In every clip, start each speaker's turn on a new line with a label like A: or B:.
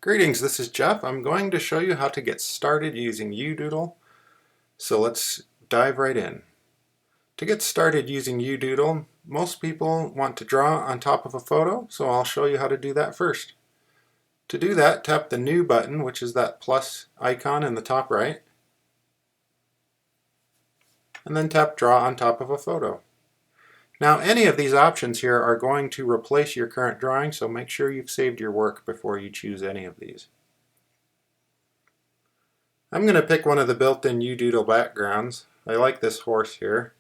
A: Greetings, this is Jeff. I'm going to show you how to get started using UDoodle. So let's dive right in. To get started using UDoodle, most people want to draw on top of a photo, so I'll show you how to do that first. To do that, tap the New button, which is that plus icon in the top right, and then tap Draw on top of a photo. Now, any of these options here are going to replace your current drawing, so make sure you've saved your work before you choose any of these. I'm going to pick one of the built-in UDoodle backgrounds. I like this horse here.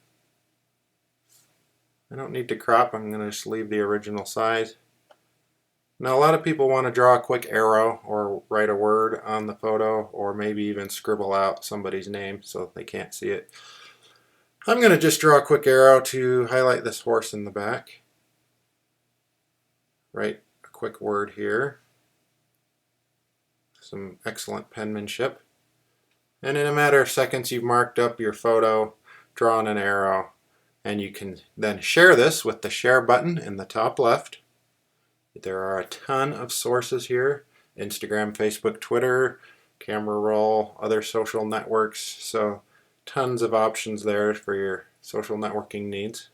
A: I don't need to crop, I'm going to just leave the original size. Now a lot of people want to draw a quick arrow or write a word on the photo or maybe even scribble out somebody's name so they can't see it. I'm going to just draw a quick arrow to highlight this horse in the back. Write a quick word here. Some excellent penmanship. And in a matter of seconds you've marked up your photo, drawn an arrow, and you can then share this with the share button in the top left. There are a ton of sources here: Instagram, Facebook, Twitter, camera roll, other social networks, so tons of options there for your social networking needs.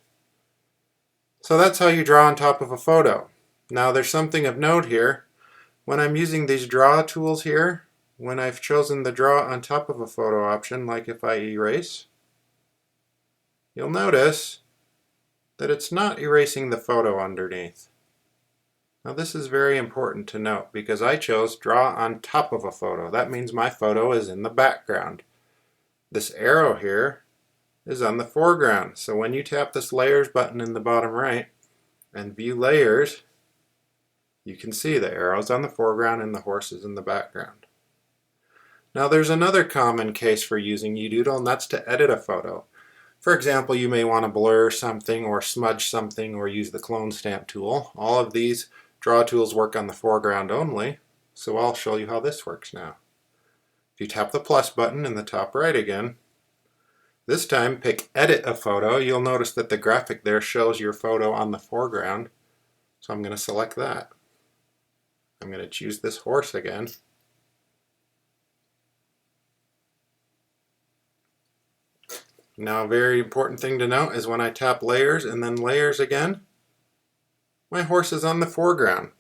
A: So that's how you draw on top of a photo. Now there's something of note here. When I'm using these draw tools here, when I've chosen the draw on top of a photo option, like if I erase, you'll notice that it's not erasing the photo underneath. Now this is very important to note because I chose draw on top of a photo. That means my photo is in the background. This arrow here is on the foreground. So when you tap this layers button in the bottom right and view layers, you can see the arrow's on the foreground and the horse is in the background. Now there's another common case for using UDoodle, and that's to edit a photo. For example, you may want to blur something or smudge something or use the clone stamp tool. All of these draw tools work on the foreground only, so I'll show you how this works now. If you tap the plus button in the top right again, this time pick Edit a Photo, you'll notice that the graphic there shows your photo on the foreground, so I'm going to select that. I'm going to choose this horse again. Now a very important thing to note is when I tap layers and then layers again, my horse is on the foreground.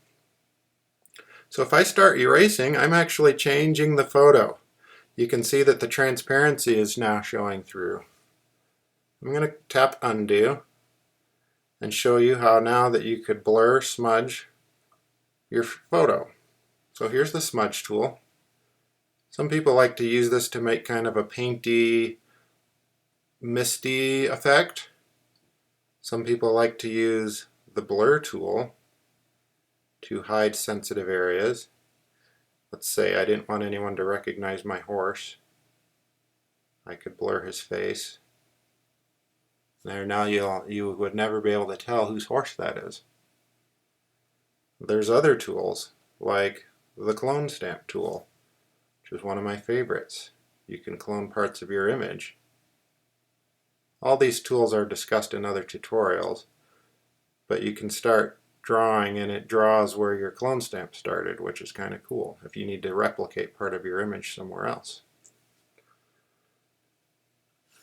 A: So if I start erasing, I'm actually changing the photo. You can see that the transparency is now showing through. I'm going to tap undo and show you how now that you could blur, smudge your photo. So here's the smudge tool. Some people like to use this to make kind of a painty, misty effect. Some people like to use the blur tool to hide sensitive areas. Let's say I didn't want anyone to recognize my horse. I could blur his face. There, now you would never be able to tell whose horse that is. There's other tools like the clone stamp tool, which is one of my favorites. You can clone parts of your image. All these tools are discussed in other tutorials, but you can start drawing and it draws where your clone stamp started, which is kind of cool if you need to replicate part of your image somewhere else.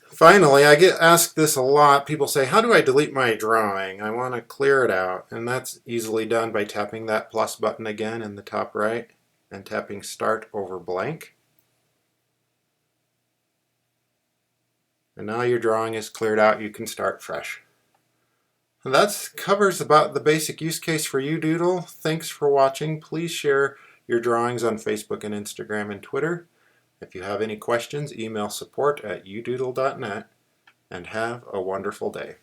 A: Finally, I get asked this a lot. People say, how do I delete my drawing? I want to clear it out, and that's easily done by tapping that plus button again in the top right and tapping Start over blank. And now your drawing is cleared out, you can start fresh. And that covers about the basic use case for UDoodle. Thanks for watching. Please share your drawings on Facebook and Instagram and Twitter. If you have any questions, email support@udoodle.net, and have a wonderful day.